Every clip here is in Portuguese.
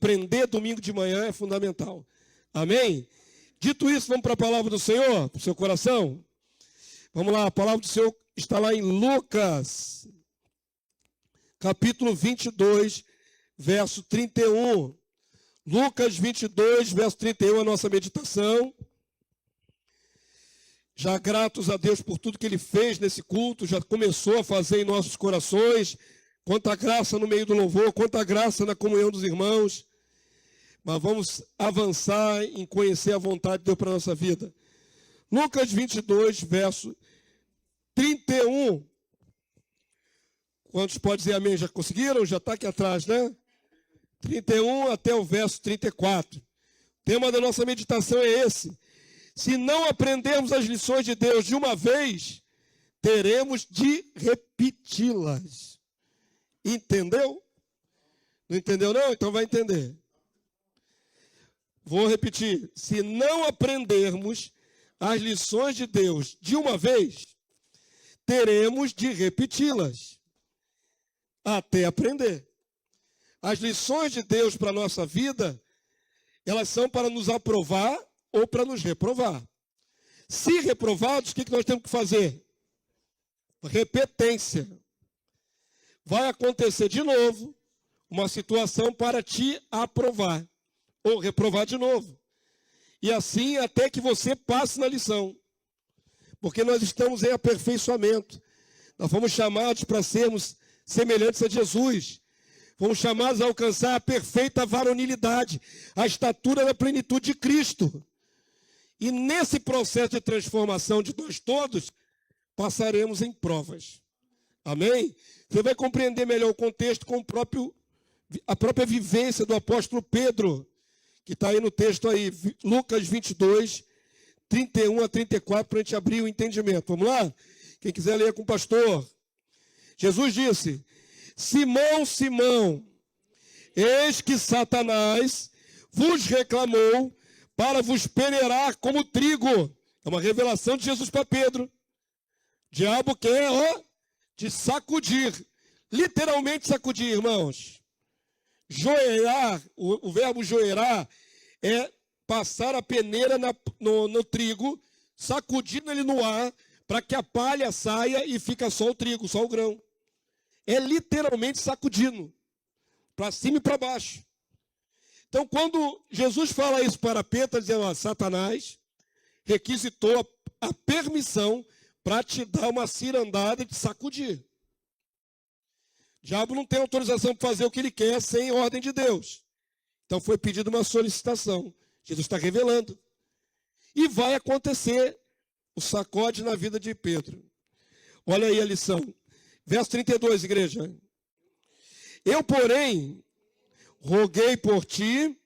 aprender domingo de manhã é fundamental. Amém? Dito isso, vamos para a palavra do Senhor, para o seu coração. Vamos lá, a palavra do Senhor está lá em Lucas, capítulo 22, verso 31. Lucas 22, verso 31, a nossa meditação. Já gratos a Deus por tudo que Ele fez nesse culto, já começou a fazer em nossos corações. Quanta graça no meio do louvor, quanta graça na comunhão dos irmãos. Mas vamos avançar em conhecer a vontade de Deus para a nossa vida. Lucas 22, verso 31. Quantos podem dizer amém? Já conseguiram? Já está aqui atrás, né? 31 até o verso 34. O tema da nossa meditação é esse. Se não aprendermos as lições de Deus de uma vez, teremos de repeti-las. Entendeu? Não entendeu não? Então vai entender. Vou repetir. Se não aprendermos as lições de Deus de uma vez, teremos de repeti-las até aprender. As lições de Deus para a nossa vida, elas são para nos aprovar ou para nos reprovar. Se reprovados, o que nós temos que fazer? Repetência. Vai acontecer de novo uma situação para te aprovar ou reprovar de novo. E assim até que você passe na lição. Porque nós estamos em aperfeiçoamento. Nós fomos chamados para sermos semelhantes a Jesus. Fomos chamados a alcançar a perfeita varonilidade, a estatura da plenitude de Cristo. E nesse processo de transformação de nós todos, passaremos em provas. Amém? Você vai compreender melhor o contexto com a própria vivência do apóstolo Pedro, que está aí no texto aí, Lucas 22, 31 a 34, para a gente abrir o entendimento. Vamos lá? Quem quiser ler com o pastor. Jesus disse: Simão, Simão, eis que Satanás vos reclamou para vos peneirar como trigo. É uma revelação de Jesus para Pedro. O diabo quer, te sacudir. Literalmente sacudir, irmãos. Joerar, o verbo joerar é passar a peneira no trigo, sacudindo ele no ar, para que a palha saia e fica só o trigo, só o grão. É literalmente sacudindo, para cima e para baixo. Então, quando Jesus fala isso para Pedro, dizendo, Satanás requisitou a permissão para te dar uma cirandada e te sacudir. O diabo não tem autorização para fazer o que ele quer sem ordem de Deus. Então foi pedida uma solicitação. Jesus está revelando. E vai acontecer o sacode na vida de Pedro. Olha aí a lição. Verso 32, igreja. Eu, porém, roguei por ti,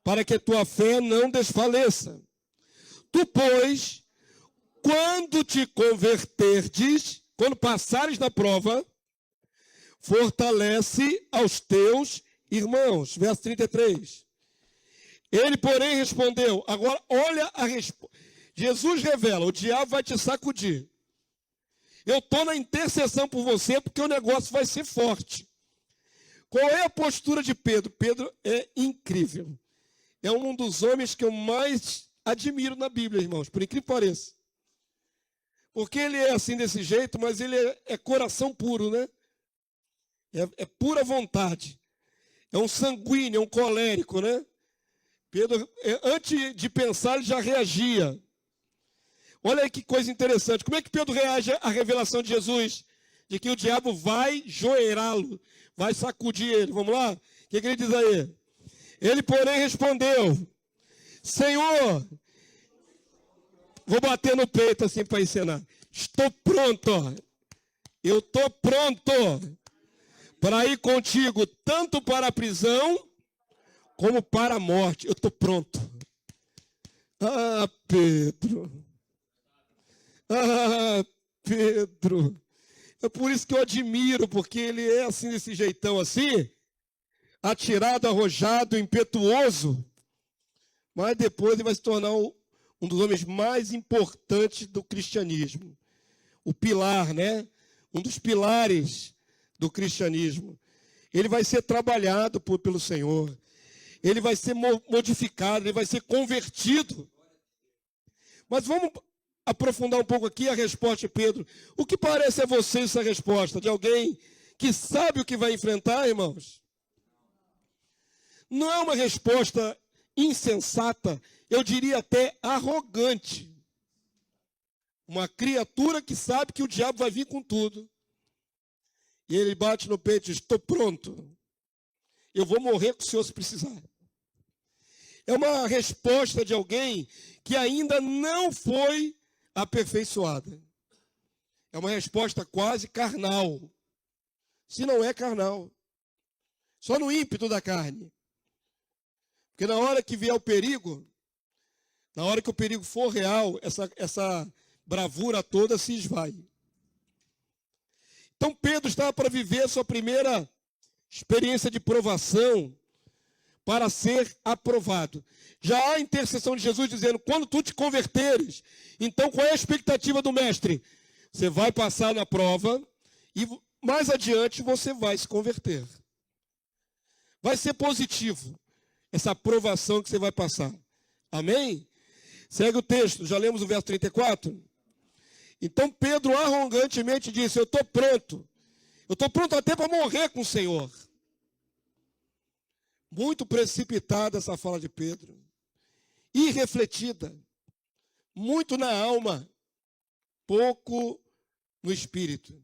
para que tua fé não desfaleça. Tu, pois, quando te converterdes, quando passares na prova, fortalece aos teus irmãos. Verso 33. Ele, porém, respondeu. Agora, olha a resposta. Jesus revela, o diabo vai te sacudir. Eu estou na intercessão por você porque o negócio vai ser forte. Qual é a postura de Pedro? Pedro é incrível. É um dos homens que eu mais admiro na Bíblia, irmãos, por incrível que pareça. Porque ele é assim desse jeito, mas ele é coração puro, né? É pura vontade. É um sanguíneo, é um colérico, né? Pedro, antes de pensar, ele já reagia. Olha aí que coisa interessante. Como é que Pedro reage à revelação de Jesus? De que o diabo vai joeirá-lo, vai sacudir ele. Vamos lá? O que ele diz aí? Ele, porém, respondeu: Senhor, vou bater no peito assim para ensinar. Estou pronto. Eu estou pronto para ir contigo, tanto para a prisão, como para a morte. Eu estou pronto. Ah, Pedro. Ah, Pedro. É por isso que eu admiro, porque ele é assim, desse jeitão assim, atirado, arrojado, impetuoso, mas depois ele vai se tornar um dos homens mais importantes do cristianismo. O pilar, né? Um dos pilares do cristianismo. Ele vai ser trabalhado pelo Senhor. ele vai ser modificado, ele vai ser convertido. Mas vamos aprofundar um pouco aqui a resposta de Pedro. O que parece a você essa resposta? De alguém que sabe o que vai enfrentar, irmãos? Não é uma resposta insensata, eu diria até arrogante. Uma criatura que sabe que o diabo vai vir com tudo. E ele bate no peito e diz, estou pronto. Eu vou morrer com o Senhor se precisar. É uma resposta de alguém que ainda não foi aperfeiçoada. É uma resposta quase carnal. Se não é carnal. Só no ímpeto da carne. Porque na hora que vier o perigo, na hora que o perigo for real, essa bravura toda se esvai. Então Pedro estava para viver a sua primeira experiência de provação para ser aprovado. Já há a intercessão de Jesus dizendo, quando tu te converteres, então qual é a expectativa do mestre? Você vai passar na prova e mais adiante você vai se converter. Vai ser positivo essa aprovação que você vai passar. Amém? Segue o texto, já lemos o verso 34? Então Pedro arrogantemente disse, eu estou pronto. Eu estou pronto até para morrer com o Senhor. Muito precipitada essa fala de Pedro. Irrefletida. Muito na alma. Pouco no espírito.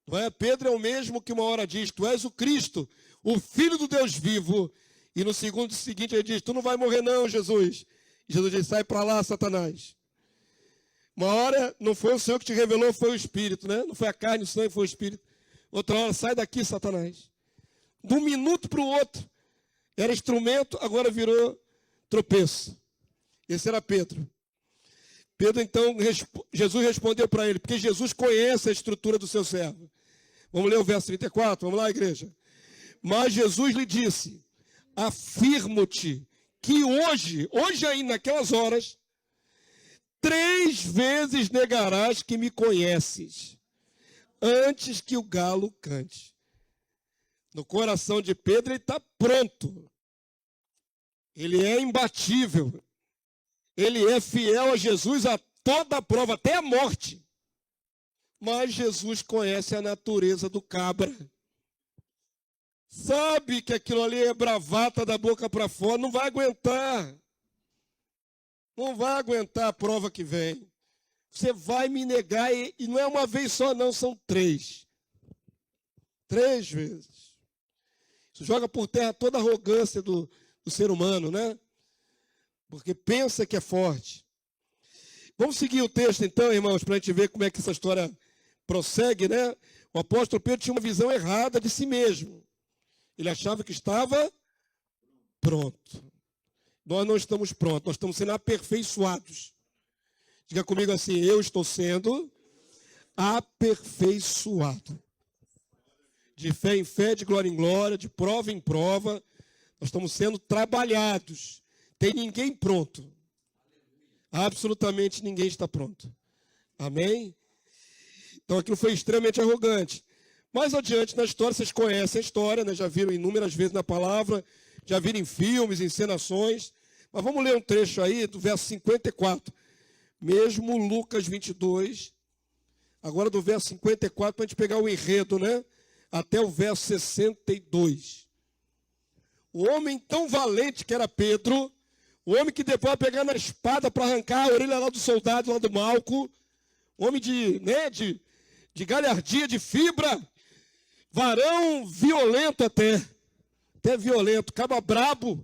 Não é? Pedro é o mesmo que uma hora diz, tu és o Cristo, o Filho do Deus vivo. E no segundo seguinte ele diz, tu não vai morrer não, Jesus. E Jesus diz, sai para lá, Satanás. Uma hora não foi o Senhor que te revelou, foi o Espírito, né? Não foi a carne, o sangue, foi o Espírito. Outra hora, sai daqui, Satanás. De um minuto para o outro, era instrumento, agora virou tropeço. Esse era Pedro. Pedro, então, Jesus respondeu para ele, porque Jesus conhece a estrutura do seu servo. Vamos ler o verso 34, vamos lá, igreja. Mas Jesus lhe disse, afirmo-te que hoje aí naquelas horas, 3 vezes negarás que me conheces, antes que o galo cante. No coração de Pedro ele está pronto. Ele é imbatível. Ele é fiel a Jesus a toda a prova, até a morte. Mas Jesus conhece a natureza do cabra. Sabe que aquilo ali é bravata da boca para fora, não vai aguentar. Não vai aguentar a prova que vem. Você vai me negar, e não é uma vez só não, são 3. 3 vezes. Isso joga por terra toda a arrogância do ser humano, né? Porque pensa que é forte. Vamos seguir o texto então, irmãos, para a gente ver como é que essa história prossegue, né? O apóstolo Pedro tinha uma visão errada de si mesmo. Ele achava que estava pronto. Nós não estamos prontos, nós estamos sendo aperfeiçoados. Diga comigo assim, eu estou sendo aperfeiçoado. De fé em fé, de glória em glória, de prova em prova, nós estamos sendo trabalhados. Tem ninguém pronto. Absolutamente ninguém está pronto. Amém? Então aquilo foi extremamente arrogante. Mais adiante na história, vocês conhecem a história, né? Já viram inúmeras vezes na palavra, já viram em filmes, encenações. Mas vamos ler um trecho aí do verso 54. Mesmo Lucas 22, agora do verso 54, para a gente pegar o enredo, né? Até o verso 62. O homem tão valente que era Pedro, o homem que depois vai pegar na espada para arrancar a orelha lá do soldado, lá do Malco, homem de galhardia, de fibra, varão violento até violento, caba brabo.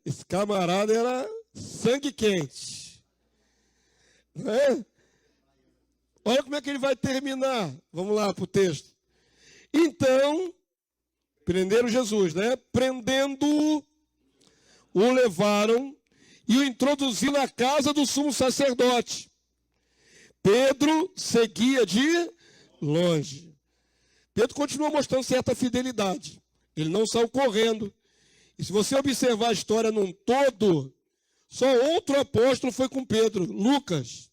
Esse camarada era sangue quente. Não é? Olha como é que ele vai terminar. Vamos lá para o texto. Então, prenderam Jesus, né? Prendendo-o, o levaram e o introduziram na casa do sumo sacerdote. Pedro seguia de longe. Pedro continua mostrando certa fidelidade. Ele não saiu correndo. E se você observar a história num todo, só outro apóstolo foi com Pedro, Lucas.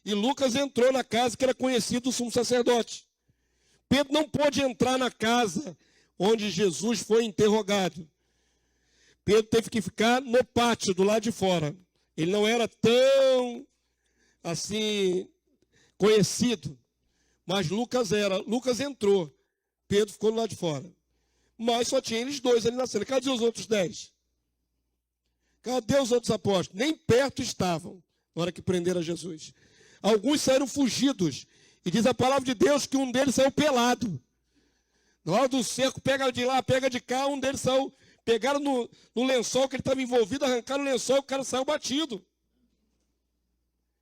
E Lucas entrou na casa que era conhecido do sumo sacerdote. Pedro não pôde entrar na casa onde Jesus foi interrogado. Pedro teve que ficar no pátio, do lado de fora. Ele não era tão, assim, conhecido, mas Lucas era. Lucas entrou, Pedro ficou do lado de fora. Mas só tinha eles dois ali na cena. Cadê os outros 10? Cadê os outros apóstolos? Nem perto estavam na hora que prenderam Jesus. Alguns saíram fugidos. E diz a palavra de Deus que um deles saiu pelado. Na hora do cerco, pega de lá, pega de cá, um deles saiu. Pegaram no lençol que ele estava envolvido, arrancaram o lençol e o cara saiu batido.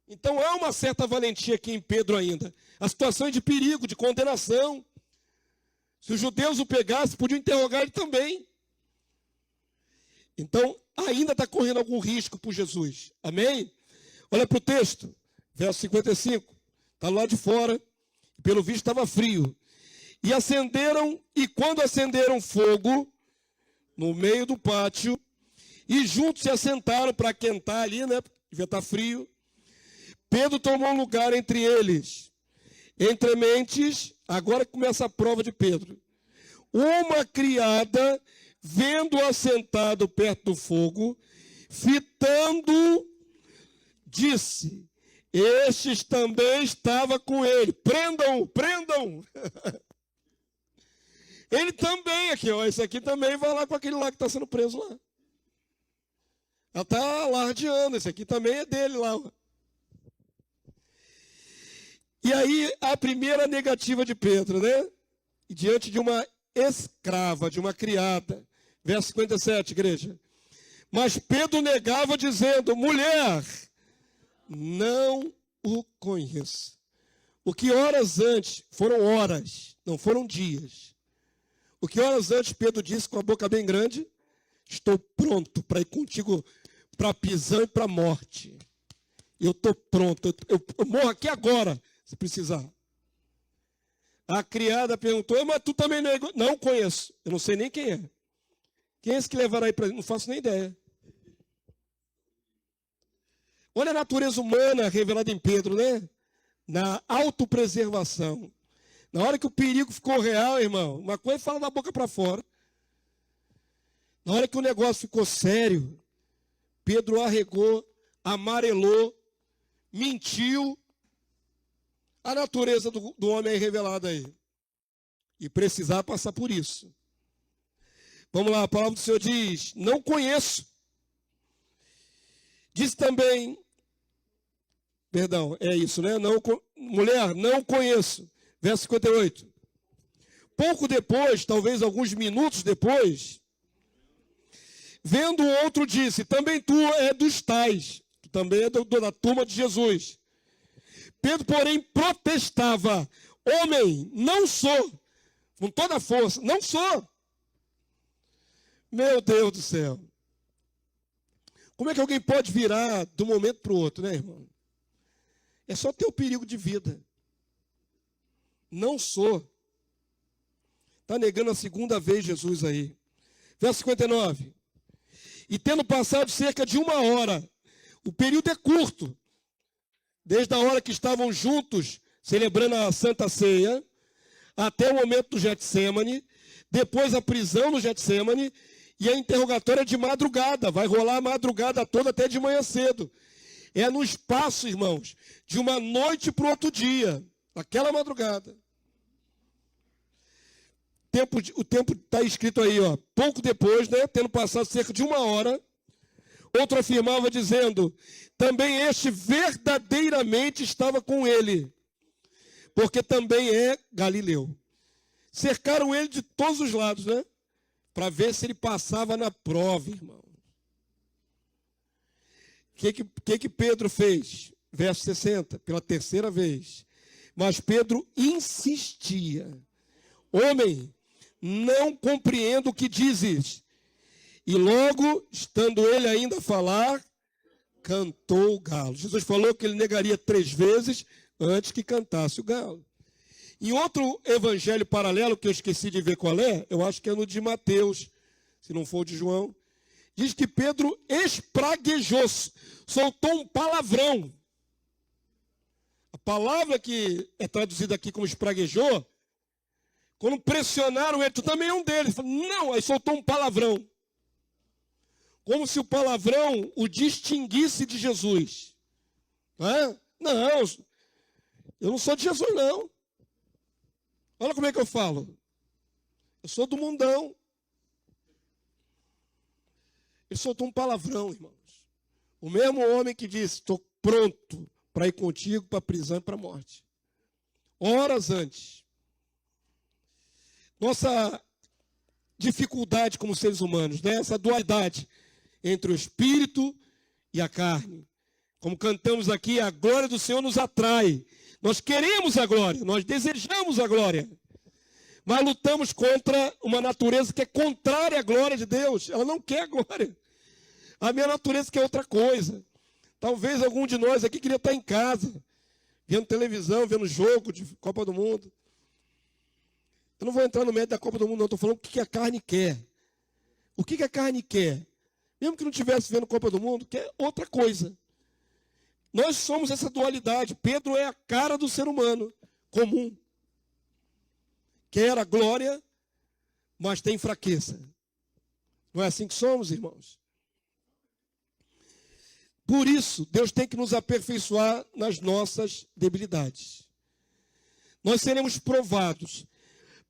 Então há uma certa valentia aqui em Pedro ainda. A situação é de perigo, de condenação. Se os judeus o pegassem, podiam interrogar ele também. Então, ainda está correndo algum risco por Jesus. Amém? Olha para o texto, verso 55. Está lá de fora, pelo visto estava frio. E acenderam, e quando acenderam fogo no meio do pátio, e juntos se assentaram para aquentar ali, né? Devia estar frio. Pedro tomou um lugar entre eles. Entre mentes, agora começa a prova de Pedro. Uma criada, vendo-o assentado perto do fogo, fitando, disse: estes também estavam com ele. Prendam, prendam. Ele também aqui, ó. Esse aqui também vai lá com aquele lá que está sendo preso lá. Ela está alardeando. Esse aqui também é dele lá, ó. E aí, a primeira negativa de Pedro, né? Diante de uma escrava, de uma criada. Verso 57, igreja. Mas Pedro negava, dizendo: mulher, não o conheço. O que horas antes, foram horas, não foram dias. O que horas antes Pedro disse com a boca bem grande: estou pronto para ir contigo para a prisão e para a morte. Eu estou pronto, eu morro aqui agora, se precisar. A criada perguntou: mas tu também não é? Não conheço, eu não sei nem quem é. Quem é esse que levará aí para ele? Não faço nem ideia. Olha a natureza humana revelada em Pedro, né? Na autopreservação. Na hora que o perigo ficou real, irmão, uma coisa fala da boca para fora. Na hora que o negócio ficou sério, Pedro arregou, amarelou, mentiu. A natureza do homem é revelada aí. E precisar passar por isso. Vamos lá, a palavra do Senhor diz: não conheço. Diz também, perdão, é isso, né? Não, mulher, não conheço. Verso 58. Pouco depois, talvez alguns minutos depois, vendo o outro, disse: também tu é dos tais, tu também é da turma de Jesus. Pedro, porém, protestava: homem, não sou, com toda a força, não sou. Meu Deus do céu. Como é que alguém pode virar de um momento para o outro, né, irmão? É só ter o perigo de vida. Não sou. Está negando a segunda vez Jesus aí. Verso 59. E tendo passado cerca de 1 hora, o período é curto, desde a hora que estavam juntos, celebrando a Santa Ceia, até o momento do Getsêmani, depois a prisão no Getsêmani, e a interrogatória de madrugada. Vai rolar a madrugada toda até de manhã cedo. É no espaço, irmãos, de uma noite para o outro dia. Aquela madrugada. O tempo está escrito aí, ó. Pouco depois, né, tendo passado cerca de 1 hora, outro afirmava dizendo: também este verdadeiramente estava com ele, porque também é Galileu. Cercaram ele de todos os lados, né? Para ver se ele passava na prova, irmão. O que Pedro fez? Verso 60, pela terceira vez. Mas Pedro insistia: homem, não compreendo o que dizes. E logo, estando ele ainda a falar, cantou o galo. Jesus falou que ele negaria 3 vezes antes que cantasse o galo. Em outro evangelho paralelo, que eu esqueci de ver qual é, eu acho que é no de Mateus, se não for o de João, diz que Pedro espraguejou, soltou um palavrão. A palavra que é traduzida aqui como espraguejou, Quando pressionaram ele, tu também é um deles. Ele falou, não, aí soltou um palavrão. Como se o palavrão o distinguisse de Jesus. Não é? Não, eu não sou de Jesus, não. Olha como é que eu falo. Eu sou do mundão. Ele soltou um palavrão, irmãos. O mesmo homem que disse, estou pronto para ir contigo para a prisão e para a morte. Horas antes. Nossa dificuldade como seres humanos, né? Essa dualidade entre o espírito e a carne. Como cantamos aqui, a glória do Senhor nos atrai. Nós queremos a glória, nós desejamos a glória. Mas lutamos contra uma natureza que é contrária à glória de Deus. Ela não quer a glória. A minha natureza quer outra coisa. Talvez algum de nós aqui queria estar em casa, vendo televisão, vendo jogo de Copa do Mundo. Eu não vou entrar no mérito da Copa do Mundo, não. Estou falando o que a carne quer. O que a carne quer? Mesmo que não estivesse vendo Copa do Mundo, quer outra coisa. Nós somos essa dualidade. Pedro é a cara do ser humano comum. Quer a glória, mas tem fraqueza. Não é assim que somos, irmãos? Por isso, Deus tem que nos aperfeiçoar nas nossas debilidades. Nós seremos provados.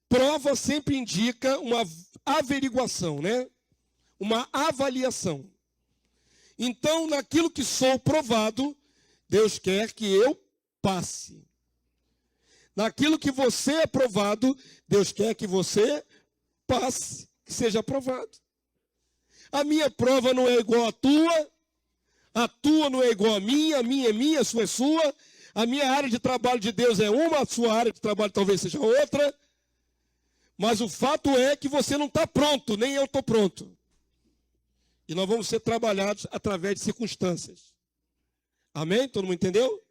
Prova sempre indica uma averiguação, né? Uma avaliação. Então, naquilo que sou provado, Deus quer que eu passe. Naquilo que você é provado, Deus quer que você passe, que seja aprovado. A minha prova não é igual à a tua não é igual à minha é minha, a sua é sua. A minha área de trabalho de Deus é uma, a sua área de trabalho talvez seja outra. Mas o fato é que você não está pronto, nem eu estou pronto. E nós vamos ser trabalhados através de circunstâncias. Amém? Todo mundo entendeu?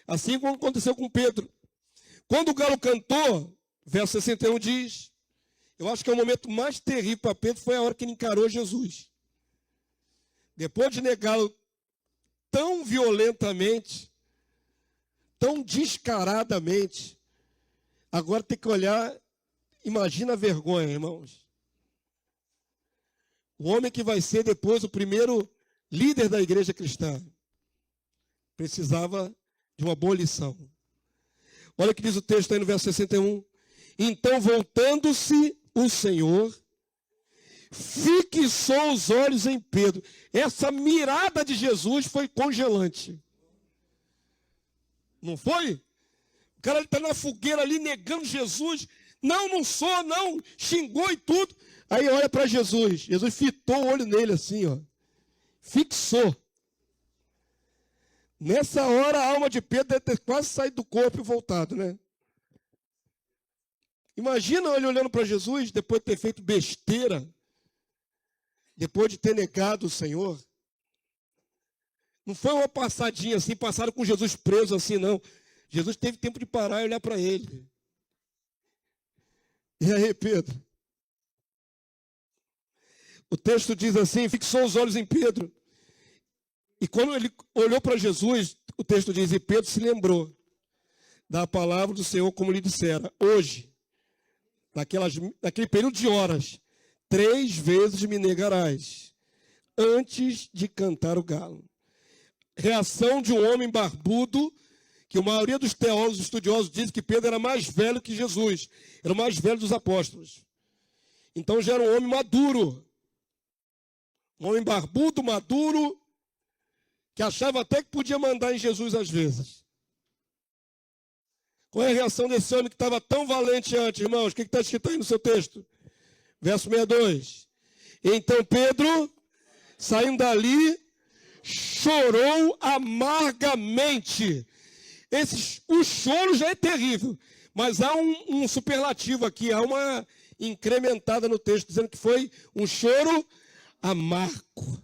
Assim como aconteceu com Pedro. Quando o galo cantou, verso 61 diz, eu acho que é o momento mais terrível para Pedro, foi a hora que ele encarou Jesus. Depois de negá-lo tão violentamente, tão descaradamente, agora tem que olhar, imagina a vergonha, irmãos. O homem que vai ser depois o primeiro líder da igreja cristã precisava de uma boa lição. Olha o que diz o texto aí no verso 61. Então, voltando-se o Senhor, fixou os olhos em Pedro. Essa mirada de Jesus foi congelante. Não foi? O cara está na fogueira ali negando Jesus. Não, não sou, não. Xingou e tudo. Aí olha para Jesus. Jesus fitou o olho nele assim, ó. Fixou. Nessa hora, a alma de Pedro deve ter quase saído do corpo e voltado, né? Imagina ele olhando para Jesus, depois de ter feito besteira, depois de ter negado o Senhor. Não foi uma passadinha assim, passaram com Jesus preso assim, não. Jesus teve tempo de parar e olhar para ele. E aí, Pedro? O texto diz assim, fixou os olhos em Pedro. E quando ele olhou para Jesus, o texto diz, e Pedro se da palavra do Senhor, como lhe dissera, hoje, naquele período de horas, 3 vezes me negarás, antes de cantar o galo. Reação de um homem barbudo, que a maioria dos teólogos estudiosos diz que Pedro era mais velho que Jesus, era o mais velho dos apóstolos. Então já era um homem maduro, um homem barbudo, maduro, que achava até que podia mandar em Jesus às vezes. Qual é a reação desse homem que estava tão valente antes, irmãos? O que está escrito aí no seu texto? Verso 62. Então Pedro, saindo dali, chorou amargamente. O choro já é terrível, mas há um superlativo aqui, há uma incrementada no texto, dizendo que foi um choro amargo.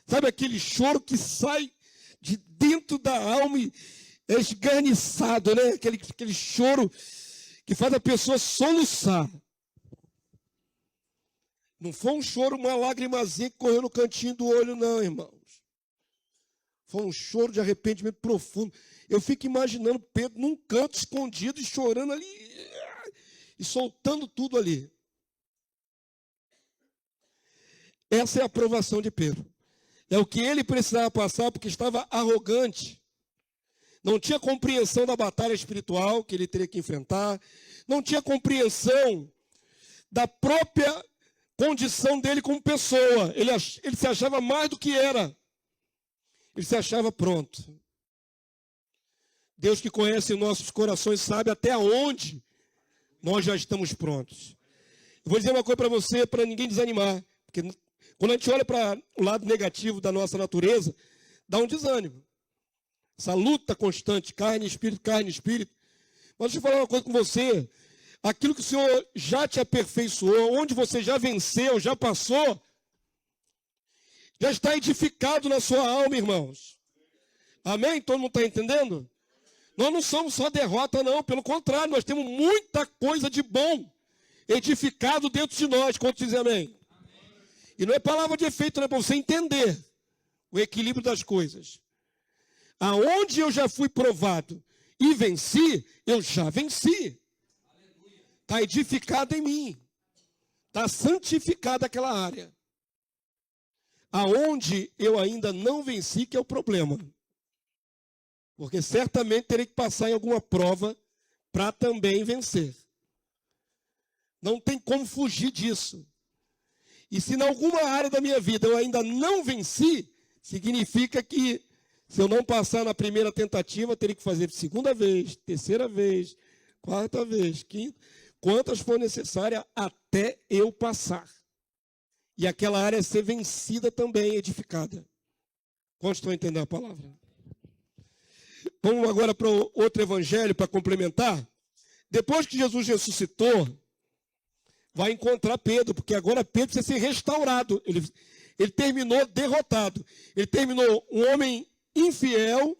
Sabe aquele choro que sai de dentro da alma e é esgarniçado, né? Aquele choro que faz a pessoa soluçar. Não foi um choro, uma lagrimazinha que correu no cantinho do olho, não, irmãos. Foi um choro de arrependimento profundo. Eu fico imaginando Pedro num canto escondido e chorando ali. e soltando tudo ali. Essa é a aprovação de Pedro. É o que ele precisava passar, porque estava arrogante. Não tinha compreensão da batalha espiritual que ele teria que enfrentar. Não tinha compreensão da própria condição dele como pessoa. Ele se achava mais do que era. Ele se achava pronto. Deus que conhece nossos corações sabe até onde nós já estamos prontos. Eu vou dizer uma coisa para você, para ninguém desanimar. Porque quando a gente olha para o lado negativo da nossa natureza, dá um desânimo. Essa luta constante, carne e espírito, carne e espírito. Mas deixa eu falar uma coisa com você. Aquilo que o Senhor já te aperfeiçoou, onde você já venceu, já passou, já está edificado na sua alma, irmãos. Amém? Todo mundo está entendendo? Nós não somos só derrota, não. Pelo contrário, nós temos muita coisa de bom edificado dentro de nós. Quantos dizem amém? E não é palavra de efeito, não é para você entender o equilíbrio das coisas. Aonde eu já fui provado e venci, eu já venci. Está edificado em mim. Está santificada aquela área. Aonde eu ainda não venci, que é o problema. Porque certamente terei que passar em alguma prova para também vencer. Não tem como fugir disso. E se em alguma área da minha vida eu ainda não venci, significa que se eu não passar na primeira tentativa, terei que fazer segunda vez, terceira vez, quarta vez, quinta, quantas for necessária até eu passar. E aquela área ser vencida também, edificada. Quantos estão entendendo a palavra? Vamos agora para outro evangelho para complementar. Depois que Jesus ressuscitou, vai encontrar Pedro, porque agora Pedro precisa ser restaurado. Ele terminou derrotado. Ele terminou um homem infiel,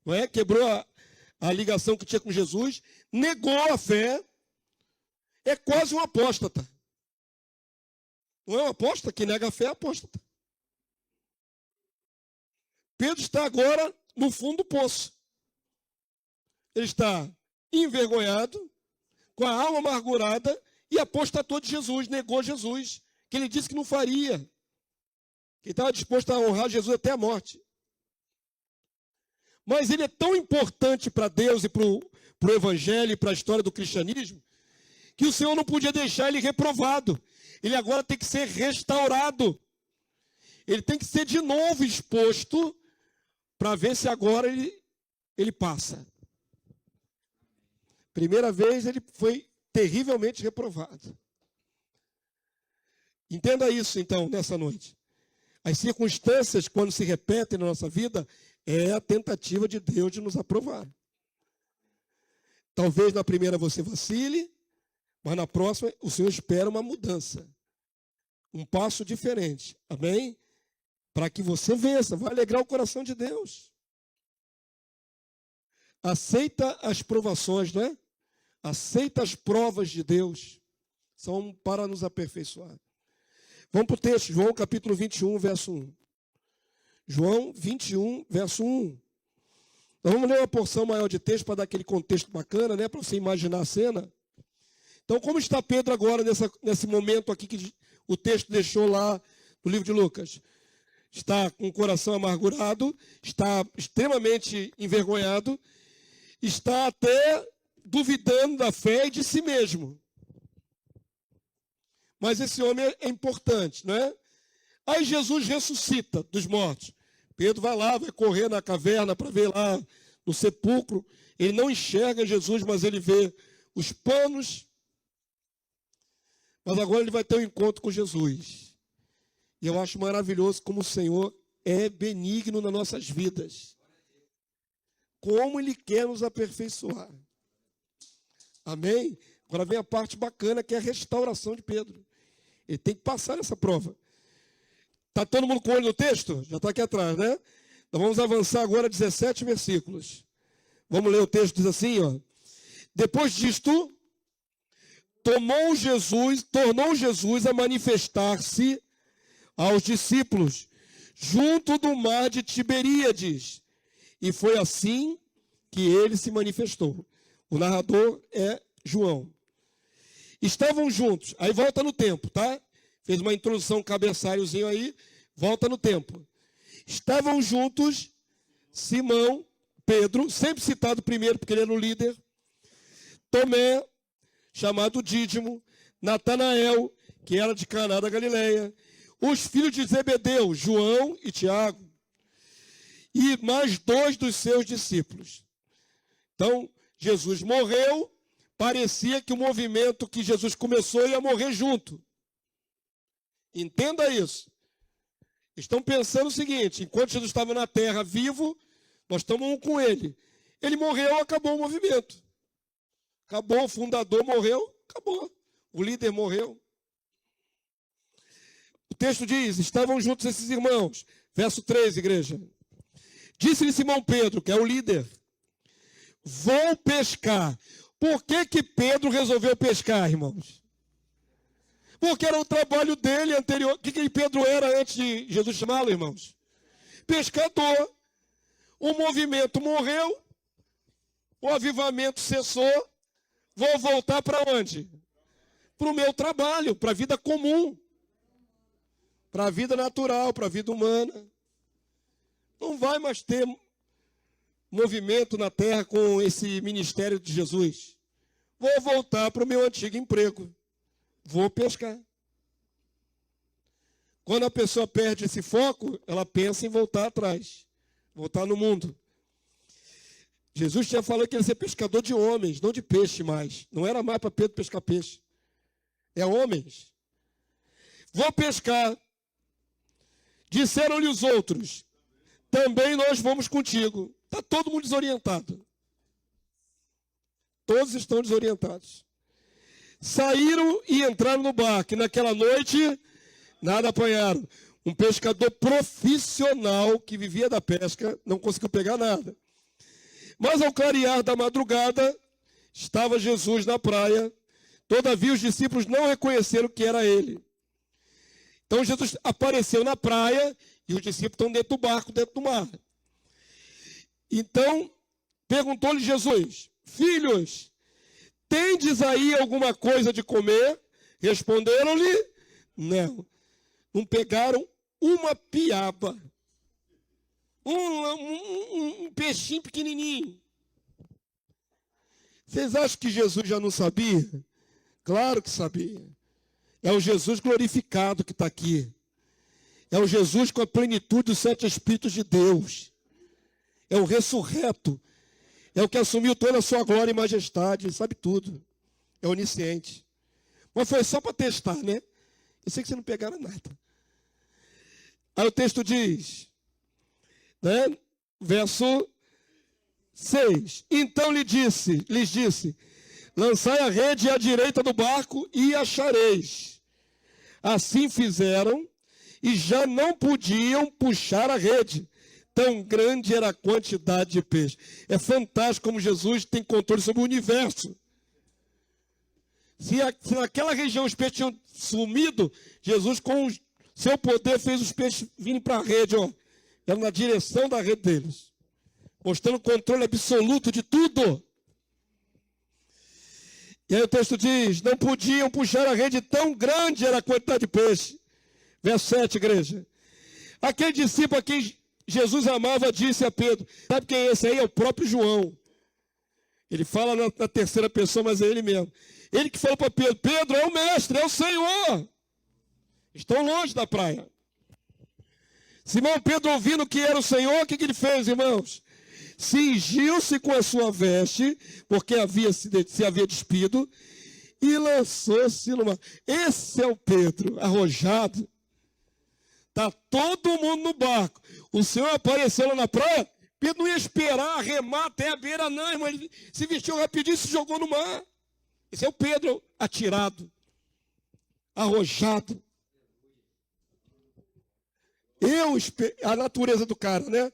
não é? Quebrou a ligação que tinha com Jesus, negou a fé, é quase um apóstata. Não é um apóstata que nega a fé, é apóstata. Pedro está agora no fundo do poço. Ele está envergonhado, com a alma amargurada, e apostatou de Jesus, negou Jesus, que ele disse que não faria, que estava disposto a honrar Jesus até a morte. Mas ele é tão importante para Deus e para o Evangelho e para a história do cristianismo, que o Senhor não podia deixar ele reprovado. Ele agora tem que ser restaurado. Ele tem que ser de novo exposto para ver se agora ele passa. Primeira vez ele foi terrivelmente reprovado. Entenda isso então nessa noite. As circunstâncias, quando se repetem na nossa vida, é a tentativa de Deus de nos aprovar. Talvez na primeira você vacile, mas na próxima o Senhor espera uma mudança. Um passo diferente. Amém? Para que você vença, vai alegrar o coração de Deus. Aceita as provações, não é? Aceita as provas de Deus. São para nos aperfeiçoar. Vamos para o texto, João capítulo 21, verso 1. João 21, verso 1. Nós vamos ler uma porção maior de texto para dar aquele contexto bacana, né? Para você imaginar a cena. Então, como está Pedro agora nesse momento aqui que o texto deixou lá no livro de Lucas? Está com o coração amargurado, está extremamente envergonhado, está até duvidando da fé e de si mesmo. Mas esse homem é importante, não é? Aí Jesus ressuscita dos mortos. Pedro vai lá, vai correr na caverna para ver lá no sepulcro. Ele não enxerga Jesus, mas ele vê os panos. Mas agora ele vai ter um encontro com Jesus. E eu acho maravilhoso como o Senhor é benigno nas nossas vidas. Como Ele quer nos aperfeiçoar. Amém? Agora vem a parte bacana, que é a restauração de Pedro. Ele tem que passar nessa prova. Está todo mundo com o olho no texto? Já está aqui atrás, né? Então vamos avançar agora 17 versículos. Vamos ler o texto, diz assim, ó. Depois disto, tornou Jesus a manifestar-se aos discípulos junto do mar de Tiberíades. E foi assim que ele se manifestou. O narrador é João. Estavam juntos. Aí volta no tempo, tá? Fez uma introdução, um cabeçalhozinho aí. Volta no tempo. Estavam juntos Simão, Pedro, sempre citado primeiro porque ele era o líder. Tomé, chamado Dídimo. Natanael, que era de Caná da Galileia. Os filhos de Zebedeu, João e Tiago. E mais 2 dos seus discípulos. Então, Jesus morreu. Parecia que o movimento que Jesus começou ia morrer junto. Entenda isso. Estão pensando o seguinte: enquanto Jesus estava na terra vivo, nós estamos um com ele. Ele morreu, acabou o movimento. Acabou, o fundador morreu, acabou. O líder morreu. O texto diz: estavam juntos esses irmãos. Verso 3, igreja. Disse-lhe Simão Pedro, que é o líder: vou pescar. Por que Pedro resolveu pescar, irmãos? Porque era o trabalho dele anterior. O que Pedro era antes de Jesus chamá-lo, irmãos? Pescador. O movimento morreu. O avivamento cessou. Vou voltar para onde? Para o meu trabalho, para a vida comum. Para a vida natural, para a vida humana. Não vai mais ter movimento na terra com esse ministério de Jesus. Vou voltar para o meu antigo emprego. Vou pescar. Quando a pessoa perde esse foco, ela pensa em voltar atrás. Voltar no mundo. Jesus tinha falado que ele ia ser pescador de homens, não de peixe mais. Não era mais para Pedro pescar peixe. É homens. Vou pescar. Disseram-lhe os outros: também nós vamos contigo. Está todo mundo desorientado. Todos estão desorientados. Saíram e entraram no barco. E naquela noite, nada apanharam. Um pescador profissional que vivia da pesca não conseguiu pegar nada. Mas ao clarear da madrugada, estava Jesus na praia. Todavia os discípulos não reconheceram que era ele. Então Jesus apareceu na praia e os discípulos estão dentro do barco, dentro do mar. Então, perguntou-lhe Jesus: filhos, tendes aí alguma coisa de comer? Responderam-lhe: não. Não pegaram uma piaba. Um peixinho pequenininho. Vocês acham que Jesus já não sabia? Claro que sabia. É o Jesus glorificado que está aqui. É o Jesus com a plenitude dos 7 Espíritos de Deus. É o ressurreto. É o que assumiu toda a sua glória e majestade. Ele sabe tudo. É onisciente. Mas foi só para testar, né? Eu sei que vocês não pegaram nada. Aí o texto diz, né? Verso 6. Então lhes disse, lançai a rede à direita do barco e achareis. Assim fizeram e já não podiam puxar a rede. Tão grande era a quantidade de peixe. É fantástico como Jesus tem controle sobre o universo. Se naquela região os peixes tinham sumido, Jesus com o seu poder fez os peixes virem para a rede, ó. Era na direção da rede deles. Mostrando o controle absoluto de tudo. E aí o texto diz, não podiam puxar a rede, tão grande era a quantidade de peixe. Verso 7, igreja. Aquele discípulo a quem Jesus amava disse a Pedro, sabe quem é esse aí? É o próprio João. Ele fala na terceira pessoa, mas é ele mesmo. Ele que falou para Pedro, Pedro é o mestre, é o Senhor. Estão longe da praia. Simão Pedro, ouvindo que era o Senhor, o que ele fez, irmãos? Cingiu-se com a sua veste, porque se havia despido, e lançou-se no mar. Esse é o Pedro, arrojado. Está todo mundo no barco. O Senhor apareceu lá na praia. Pedro não ia esperar remar até a beira, não, irmão. Ele se vestiu rapidinho e se jogou no mar. Esse é o Pedro atirado, arrojado. A natureza do cara, né?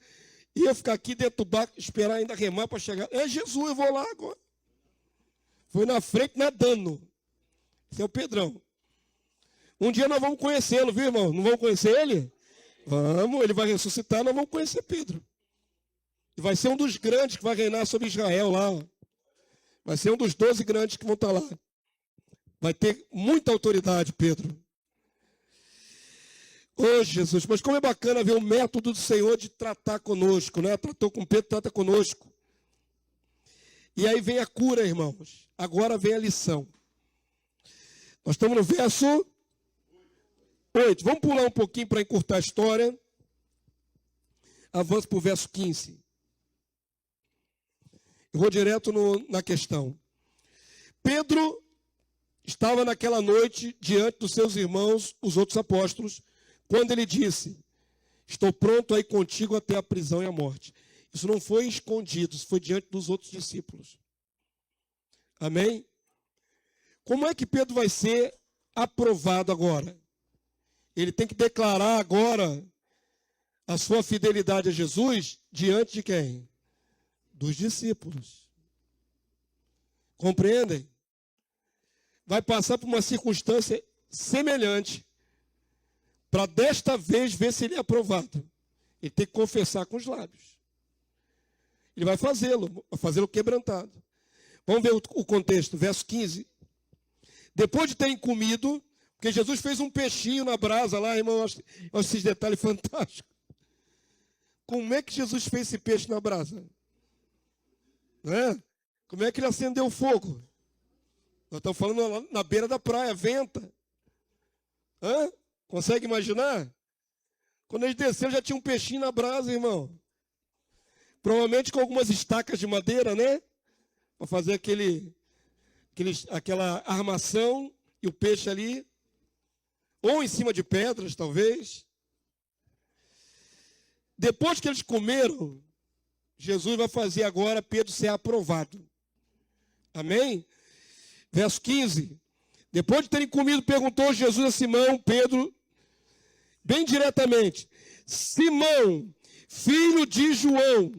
Ia ficar aqui dentro do barco, esperar ainda remar para chegar. É Jesus, eu vou lá agora. Foi na frente nadando. Esse é o Pedrão. Um dia nós vamos conhecê-lo, viu, irmão? Não vamos conhecer ele? Vamos, ele vai ressuscitar, nós vamos conhecer Pedro. E vai ser um dos grandes que vai reinar sobre Israel lá. Vai ser um dos 12 grandes que vão estar lá. Vai ter muita autoridade, Pedro. Ô, Jesus, mas como é bacana ver o método do Senhor de tratar conosco, né? Tratou com Pedro, trata conosco. E aí vem a cura, irmãos. Agora vem a lição. Nós estamos no verso 8. Vamos pular um pouquinho para encurtar a história. Avanço para o verso 15. Eu vou direto na questão. Pedro estava naquela noite diante dos seus irmãos, os outros apóstolos, quando ele disse: estou pronto a ir contigo até a prisão e a morte. Isso não foi escondido, isso foi diante dos outros discípulos. Amém? Como é que Pedro vai ser aprovado agora? Ele tem que declarar agora a sua fidelidade a Jesus diante de quem? Dos discípulos. Compreendem? Vai passar por uma circunstância semelhante para desta vez ver se ele é aprovado. Ele tem que confessar com os lábios. Ele vai fazê-lo quebrantado. Vamos ver o contexto, verso 15. Depois de terem comido, porque Jesus fez um peixinho na brasa lá, irmão, eu acho esses detalhes fantásticos. Como é que Jesus fez esse peixe na brasa? Não é? Como é que ele acendeu o fogo? Nós estamos falando lá na beira da praia, venta. Hã? Consegue imaginar? Quando eles desceram, já tinha um peixinho na brasa, irmão. Provavelmente com algumas estacas de madeira, né? Para fazer aquela armação e o peixe ali. Ou em cima de pedras, talvez. Depois que eles comeram, Jesus vai fazer agora Pedro ser aprovado. Amém? Verso 15. Depois de terem comido, perguntou Jesus a Simão, Pedro, bem diretamente: Simão, filho de João,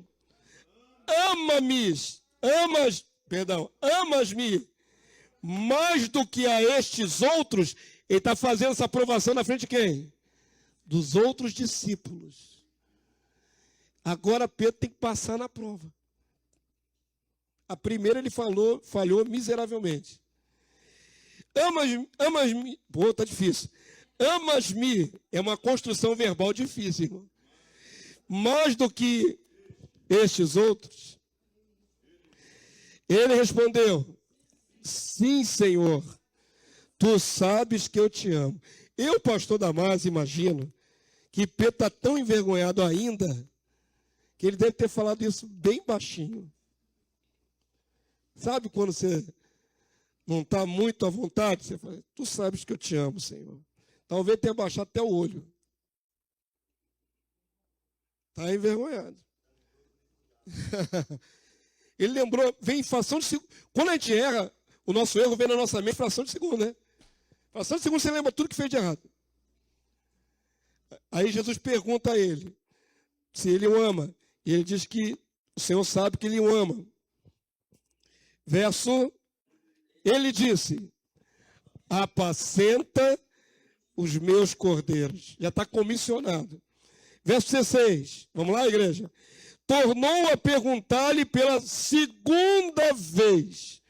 amas-me mais do que a estes outros? Ele está fazendo essa aprovação na frente de quem? Dos outros discípulos. Agora Pedro tem que passar na prova. A primeira ele falhou miseravelmente. Amas-me, pô, tá difícil. Amas-me é uma construção verbal difícil, irmão. Mais do que estes outros. Ele respondeu: sim, Senhor, tu sabes que eu te amo. Eu, pastor Damásio, imagino que Pedro está tão envergonhado ainda que ele deve ter falado isso bem baixinho. Sabe quando você não está muito à vontade? Você fala: tu sabes que eu te amo, Senhor. Talvez tenha baixado até o olho. Está envergonhado. Ele lembrou, vem em fração de segundo. Quando a gente erra, o nosso erro vem na nossa mente, fração de segundo, né? Fração de segundo você lembra tudo que fez de errado. Aí Jesus pergunta a ele se ele o ama. E ele diz que o Senhor sabe que ele o ama. Ele disse: apacenta os meus cordeiros. Já está comissionado. Verso 16. Vamos lá, igreja? Tornou a perguntar-lhe pela segunda vez: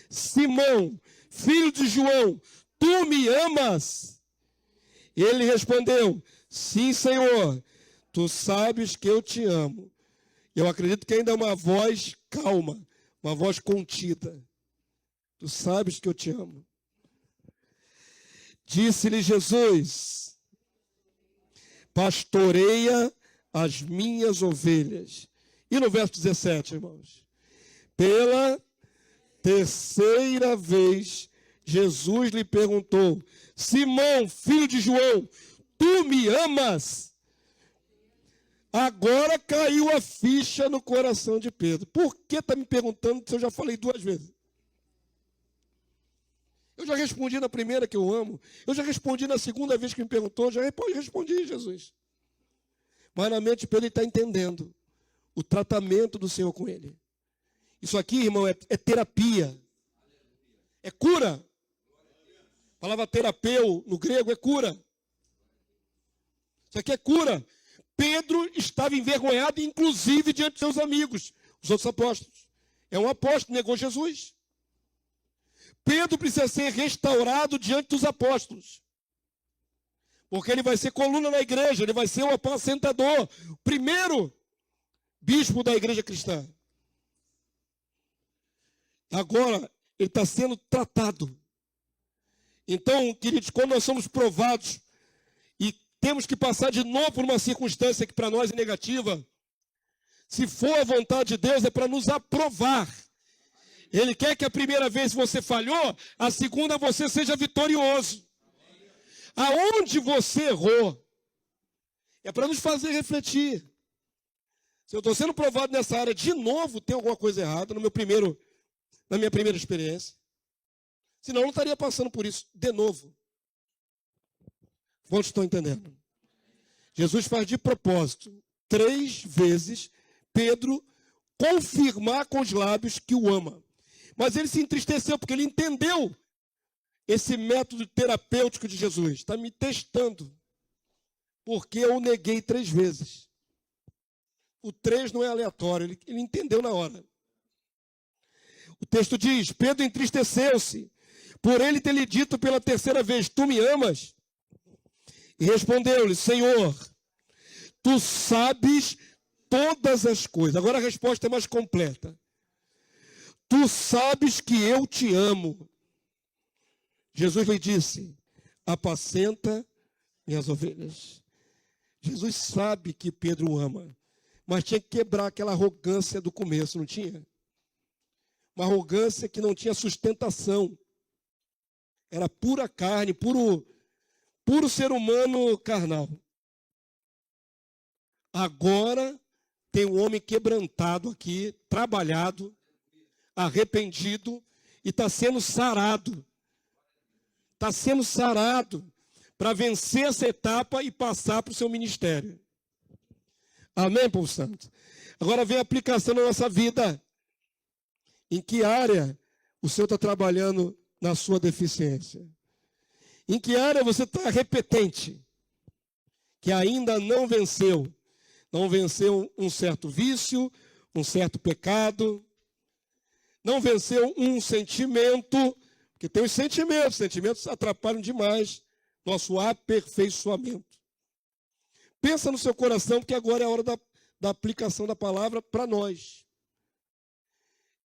Simão, filho de João, tu me amas? Ele respondeu: sim, Senhor, tu sabes que eu te amo. Eu acredito que ainda é uma voz calma, uma voz contida. Tu sabes que eu te amo. Disse-lhe Jesus: pastoreia as minhas ovelhas. E no verso 17, irmãos? Pela terceira vez, Jesus lhe perguntou: Simão, filho de João, tu me amas? Agora caiu a ficha no coração de Pedro. Por que está me perguntando se eu já falei 2 vezes? Eu já respondi na primeira que eu amo. Eu já respondi na segunda vez que me perguntou. Já respondi, Jesus. Mas na mente de Pedro ele está entendendo o tratamento do Senhor com ele. Isso aqui, irmão, é terapia. É cura. A palavra terapeu no grego é cura. Isso aqui é cura. Pedro estava envergonhado, inclusive diante de seus amigos, os outros apóstolos. É um apóstolo, negou Jesus. Pedro precisa ser restaurado diante dos apóstolos. Porque ele vai ser coluna na igreja, ele vai ser o apacentador, o primeiro bispo da igreja cristã. Agora, ele está sendo tratado. Então, queridos, quando nós somos provados e temos que passar de novo por uma circunstância que para nós é negativa, se for a vontade de Deus, é para nos aprovar. Ele quer que a primeira vez você falhou, a segunda você seja vitorioso. Aonde você errou, é para nos fazer refletir. Se eu estou sendo provado nessa área de novo, tem alguma coisa errada na minha primeira experiência. Senão eu não estaria passando por isso de novo. Quantos estão entendendo? Jesus faz de propósito, 3 vezes, Pedro confirmar com os lábios que o ama. Mas ele se entristeceu, porque ele entendeu esse método terapêutico de Jesus. Está me testando, porque eu o neguei 3 vezes. O 3 não é aleatório, ele entendeu na hora. O texto diz, Pedro entristeceu-se, por ele ter lhe dito pela 3ª vez, tu me amas? E respondeu-lhe, Senhor, tu sabes todas as coisas. Agora a resposta é mais completa. Tu sabes que eu te amo. Jesus lhe disse, apacenta minhas ovelhas. Jesus sabe que Pedro o ama, mas tinha que quebrar aquela arrogância do começo, não tinha? Uma arrogância que não tinha sustentação. Era pura carne, puro ser humano carnal. Agora tem um homem quebrantado aqui, trabalhado, arrependido e está sendo sarado. Está sendo sarado para vencer essa etapa e passar para o seu ministério. Amém, povo santo? Agora vem a aplicação na nossa vida. Em que área o Senhor está trabalhando na sua deficiência? Em que área você está repetente? Que ainda não venceu. Não venceu um certo vício, um certo pecado. Não venceu um sentimento. Porque tem os sentimentos atrapalham demais nosso aperfeiçoamento. Pensa no seu coração, porque agora é a hora da aplicação da palavra para nós.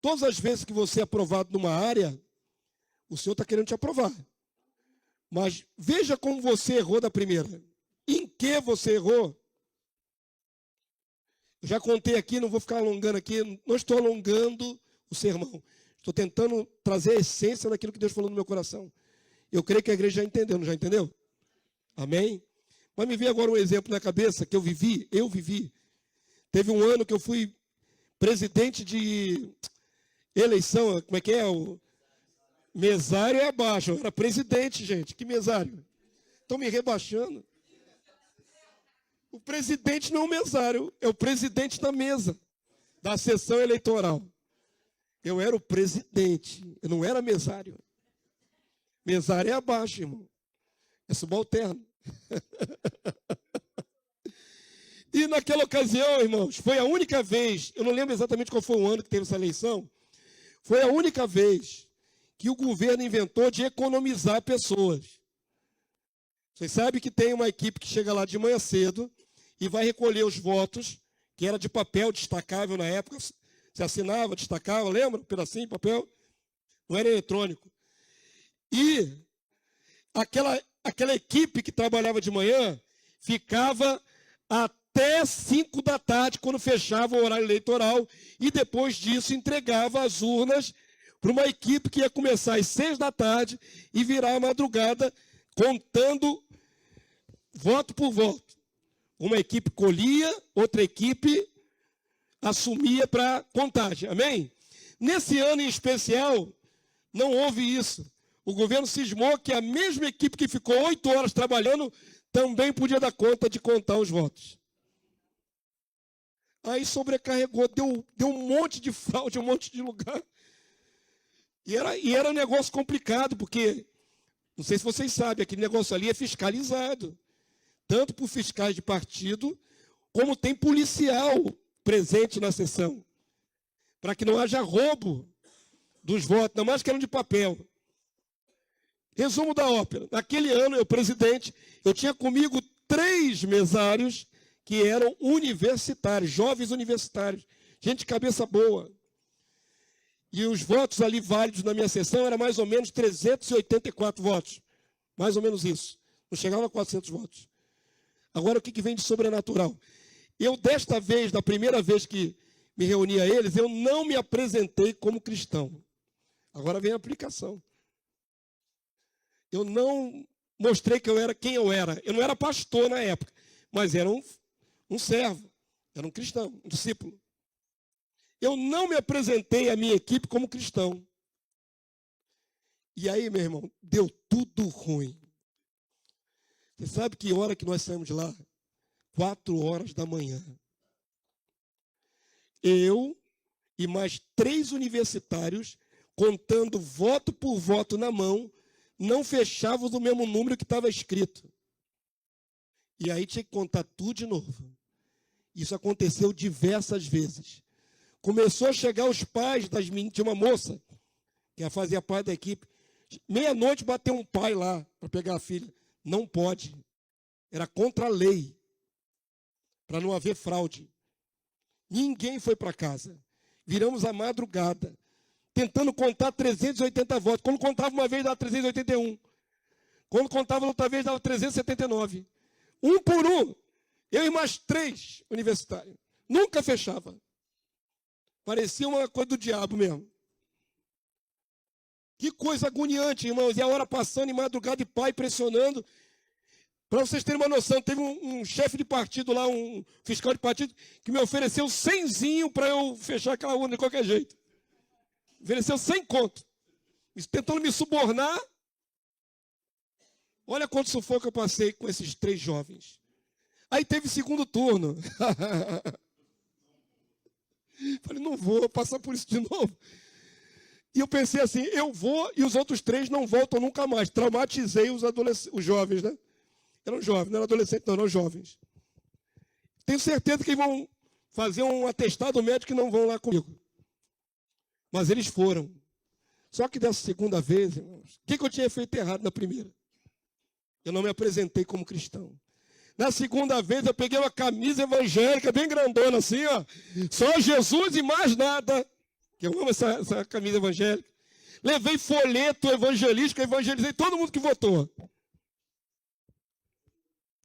Todas as vezes que você é aprovado numa área, o Senhor está querendo te aprovar. Mas veja como você errou da primeira. Em que você errou? Eu já contei aqui, não vou ficar alongando aqui, não estou alongando o sermão. Estou tentando trazer a essência daquilo que Deus falou no meu coração. Eu creio que a igreja já entendeu, não já entendeu? Amém? Mas me veio agora um exemplo na cabeça que eu vivi. Teve um ano que eu fui presidente de eleição, como é que é? O mesário é abaixo, eu era presidente, gente. Que mesário? Estão me rebaixando. O presidente não é o mesário, é o presidente da mesa, da sessão eleitoral. Eu era o presidente, eu não era mesário. Mesário é abaixo, irmão. É subalterno. E naquela ocasião, irmãos, foi a única vez, eu não lembro exatamente qual foi o ano que teve essa eleição, foi a única vez que o governo inventou de economizar pessoas. Vocês sabem que tem uma equipe que chega lá de manhã cedo e vai recolher os votos, que era de papel destacável na época, se assinava, destacava, lembra? Um pedacinho de papel, não era eletrônico. E aquela equipe que trabalhava de manhã ficava até 5 da tarde, quando fechava o horário eleitoral, e depois disso entregava as urnas para uma equipe que ia começar às 6 da tarde e virar a madrugada, contando voto por voto. Uma equipe colhia, outra equipe assumia para contagem. Amém? Nesse ano em especial, não houve isso. O governo cismou que a mesma equipe que ficou 8 horas trabalhando também podia dar conta de contar os votos. Aí sobrecarregou, deu um monte de fraude, um monte de lugar. E era um negócio complicado, porque, não sei se vocês sabem, aquele negócio ali é fiscalizado. Tanto por fiscais de partido, como tem policial presente na sessão. Para que não haja roubo dos votos, não mais que eram de papel. Resumo da ópera. Naquele ano, eu, presidente, eu tinha comigo 3 mesários que eram universitários, jovens universitários, gente de cabeça boa. E os votos ali válidos na minha sessão eram mais ou menos 384 votos. Mais ou menos isso. Não chegava a 400 votos. Agora, o que vem de sobrenatural? Eu, desta vez, da primeira vez que me reuni a eles, eu não me apresentei como cristão. Agora vem a aplicação. Eu não mostrei que eu era quem eu era. Eu não era pastor na época, mas era um servo, era um cristão, um discípulo. Eu não me apresentei à minha equipe como cristão. E aí, meu irmão, deu tudo ruim. Você sabe que hora que nós saímos de lá? 4 horas da manhã. Eu e mais 3 universitários, contando voto por voto na mão, não fechávamos o mesmo número que estava escrito. E aí tinha que contar tudo de novo. Isso aconteceu diversas vezes. Começou a chegar os pais das meninas, tinha uma moça que fazia parte da equipe. Meia-noite bateu um pai lá para pegar a filha. Não pode. Era contra a lei. Para não haver fraude. Ninguém foi para casa. Viramos a madrugada, tentando contar 380 votos. Quando contava uma vez, dava 381. Quando contava outra vez, dava 379. Um por um. Eu e mais 3 universitários. Nunca fechava. Parecia uma coisa do diabo mesmo. Que coisa agoniante, irmãos. E a hora passando em madrugada e pai pressionando. Para vocês terem uma noção, teve um chefe de partido lá, um fiscal de partido, que me ofereceu 100zinho para eu fechar aquela urna de qualquer jeito. Ofereceu 100 conto. Tentando me subornar. Olha quanto sufoco eu passei com esses 3 jovens. Aí teve segundo turno. Falei, não vou passar por isso de novo. E eu pensei assim, eu vou e os outros 3 não voltam nunca mais. Traumatizei os jovens, né? Eram jovens, não eram adolescentes, não, eram jovens. Tenho certeza que eles vão fazer um atestado médico e não vão lá comigo. Mas eles foram. Só que dessa segunda vez, irmãos, o que eu tinha feito errado na primeira? Eu não me apresentei como cristão. Na segunda vez, eu peguei uma camisa evangélica bem grandona assim, ó. Só Jesus e mais nada. Que eu amo essa camisa evangélica. Levei folheto evangelístico, evangelizei todo mundo que votou.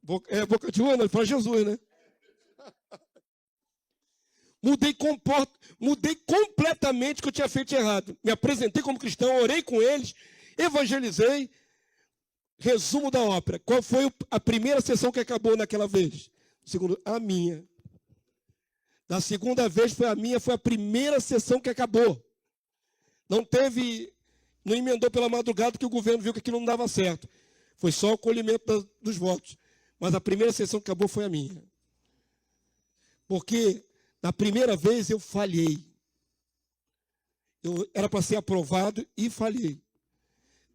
Boca de urna para Jesus, né? Mudei completamente o que eu tinha feito errado. Me apresentei como cristão, orei com eles, evangelizei. Resumo da ópera. Qual foi a primeira sessão que acabou naquela vez? Segundo, a minha. Da segunda vez foi a minha, foi a primeira sessão que acabou. Não emendou pela madrugada que o governo viu que aquilo não dava certo. Foi só o colhimento dos votos. Mas a primeira sessão que acabou foi a minha. Porque na primeira vez eu falhei. Eu era para ser aprovado e falhei.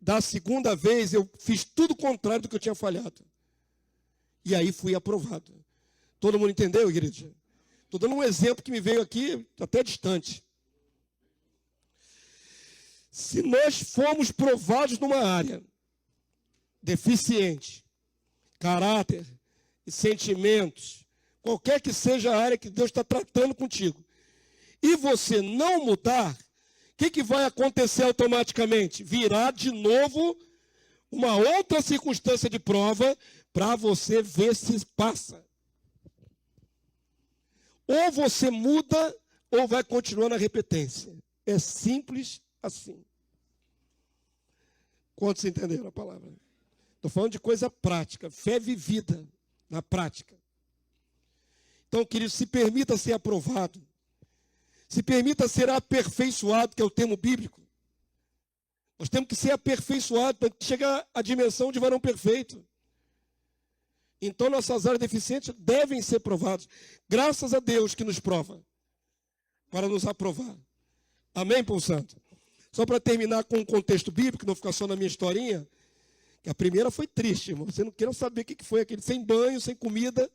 Da segunda vez eu fiz tudo o contrário do que eu tinha falhado. E aí fui aprovado. Todo mundo entendeu, igreja? Estou dando um exemplo que me veio aqui até distante. Se nós formos provados numa área deficiente, caráter e sentimentos, qualquer que seja a área que Deus está tratando contigo, e você não mudar, o que vai acontecer automaticamente? Virá de novo uma outra circunstância de prova para você ver se passa. Ou você muda, ou vai continuar na repetência. É simples assim. Quantos entenderam a palavra? Estou falando de coisa prática, fé vivida na prática. Então, querido, se permita ser aprovado. Se permita ser aperfeiçoado, que é o termo bíblico. Nós temos que ser aperfeiçoados para chegar à dimensão de varão perfeito. Então, nossas áreas deficientes devem ser provadas. Graças a Deus que nos prova, para nos aprovar. Amém, povo santo? Só para terminar com um contexto bíblico, não ficar só na minha historinha, que a primeira foi triste, irmão. Você não quer saber o que foi aquele sem banho, sem comida.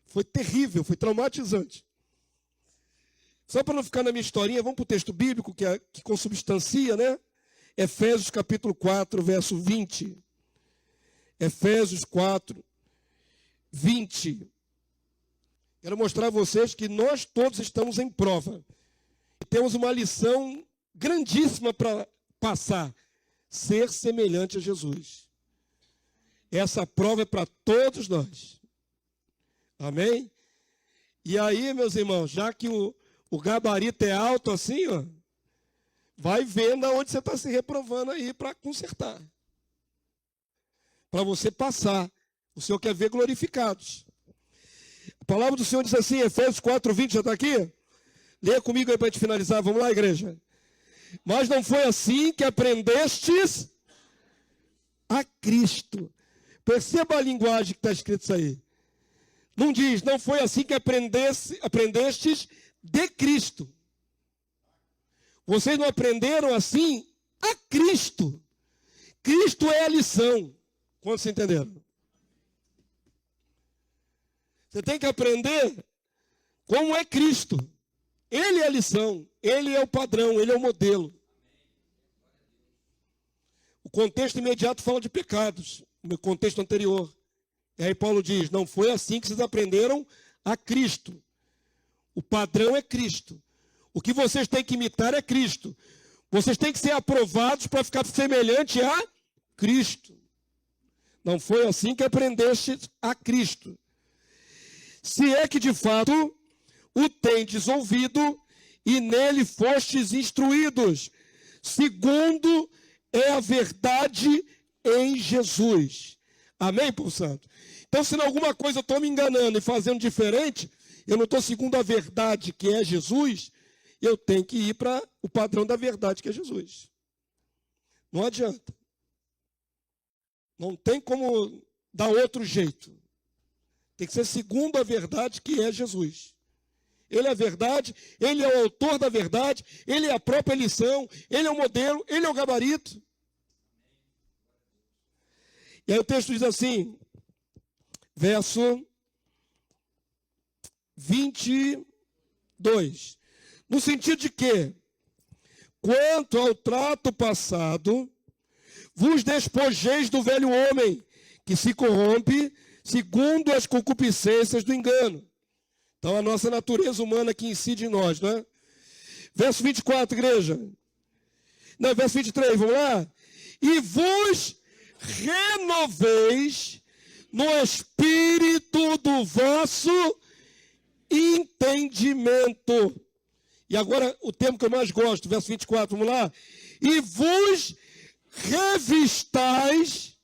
Foi terrível, foi traumatizante. Só para não ficar na minha historinha, vamos para o texto bíblico, que consubstancia, né? Efésios capítulo 4, verso 20. Efésios 4, 20. Quero mostrar a vocês que nós todos estamos em prova. E temos uma lição grandíssima para passar. Ser semelhante a Jesus. Essa prova é para todos nós. Amém? E aí, meus irmãos, já que o gabarito é alto assim, ó, vai vendo aonde você está se reprovando aí para consertar. Para você passar. O Senhor quer ver glorificados. A palavra do Senhor diz assim, Efésios 4, 20, já está aqui? Leia comigo aí para a gente finalizar. Vamos lá, igreja. Mas não foi assim que aprendestes a Cristo. Perceba a linguagem que está escrito isso aí. Não diz, não foi assim que aprendestes de Cristo. Vocês não aprenderam assim a Cristo. Cristo é a lição. Quantos entenderam? Você tem que aprender como é Cristo. Ele é a lição, ele é o padrão, ele é o modelo. O contexto imediato fala de pecados, no contexto anterior. E aí Paulo diz, não foi assim que vocês aprenderam a Cristo. O padrão é Cristo. O que vocês têm que imitar é Cristo. Vocês têm que ser aprovados para ficar semelhante a Cristo. Não foi assim que aprendeste a Cristo. Se é que de fato o tendes ouvido e nele fostes instruídos, segundo é a verdade em Jesus. Amém, povo santo? Então, se em alguma coisa eu estou me enganando e fazendo diferente, eu não estou segundo a verdade que é Jesus, eu tenho que ir para o padrão da verdade que é Jesus. Não adianta. Não tem como dar outro jeito. Tem que ser segundo a verdade que é Jesus. Ele é a verdade, ele é o autor da verdade, ele é a própria lição, ele é o modelo, ele é o gabarito. E aí o texto diz assim, verso 22. No sentido de que, quanto ao trato passado, vos despojeis do velho homem, que se corrompe segundo as concupiscências do engano. Então, a nossa natureza humana que incide em nós, né? Verso 24, igreja. Não, verso 23, vamos lá? E vos renoveis no espírito do vosso entendimento. E agora, o termo que eu mais gosto, verso 24, vamos lá? E vos revistais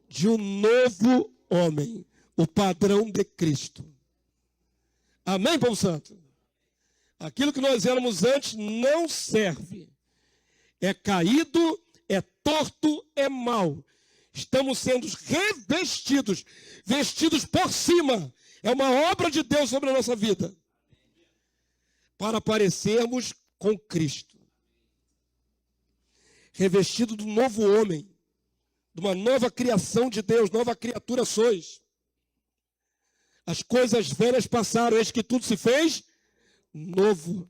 de um novo homem, o padrão de Cristo. Amém, povo santo? Aquilo que nós éramos antes não serve. É caído, é torto, é mau. Estamos sendo revestidos, vestidos por cima. É uma obra de Deus sobre a nossa vida. Para parecermos com Cristo. Revestido do novo homem, de uma nova criação de Deus, nova criatura sois. As coisas velhas passaram, eis que tudo se fez novo.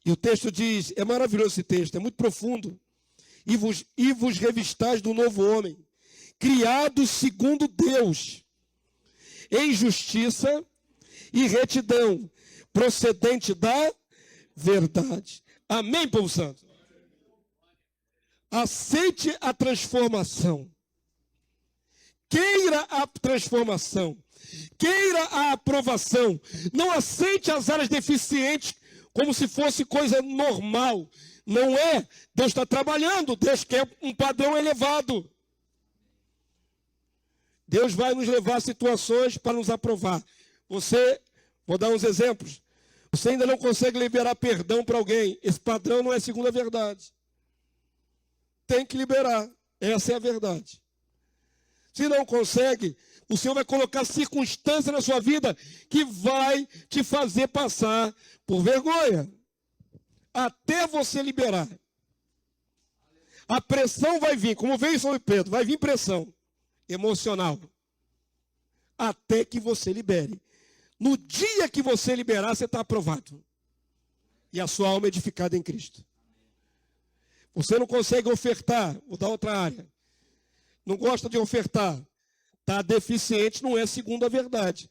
E o texto diz, é maravilhoso esse texto, é muito profundo. E vos revistais do novo homem, criado segundo Deus, em justiça e retidão, procedente da verdade. Amém, povo santo? Aceite a transformação. Queira a transformação. Queira a aprovação. Não aceite as áreas deficientes como se fosse coisa normal. Não é. Deus está trabalhando. Deus quer um padrão elevado. Deus vai nos levar a situações para nos aprovar. Vou dar uns exemplos. Você ainda não consegue liberar perdão para alguém. Esse padrão não é segundo a verdade. Tem que liberar. Essa é a verdade. Se não consegue, o Senhor vai colocar circunstância na sua vida que vai te fazer passar por vergonha. Até você liberar. A pressão vai vir, como veio sobre Pedro, vai vir pressão emocional. Até que você libere. No dia que você liberar, você está aprovado. E a sua alma é edificada em Cristo. Você não consegue ofertar, vou dar outra área. Não gosta de ofertar. Está deficiente, não é segundo a verdade.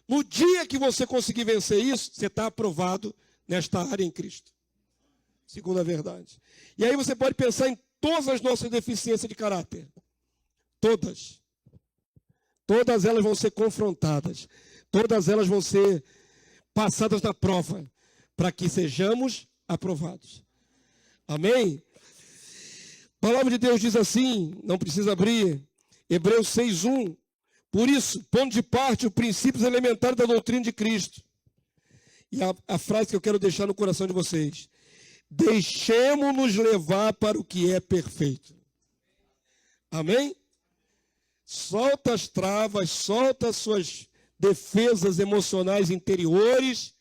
No dia que você conseguir vencer isso, você está aprovado nesta área em Cristo. Segundo a verdade. E aí você pode pensar em todas as nossas deficiências de caráter. Todas. Todas elas vão ser confrontadas. Todas elas vão ser passadas na prova, para que sejamos aprovados. Amém? A palavra de Deus diz assim, não precisa abrir, Hebreus 6:1. Por isso, pondo de parte os princípios elementares da doutrina de Cristo. E a frase que eu quero deixar no coração de vocês. Deixemo-nos levar para o que é perfeito. Amém? Solta as travas, solta as suas defesas emocionais interiores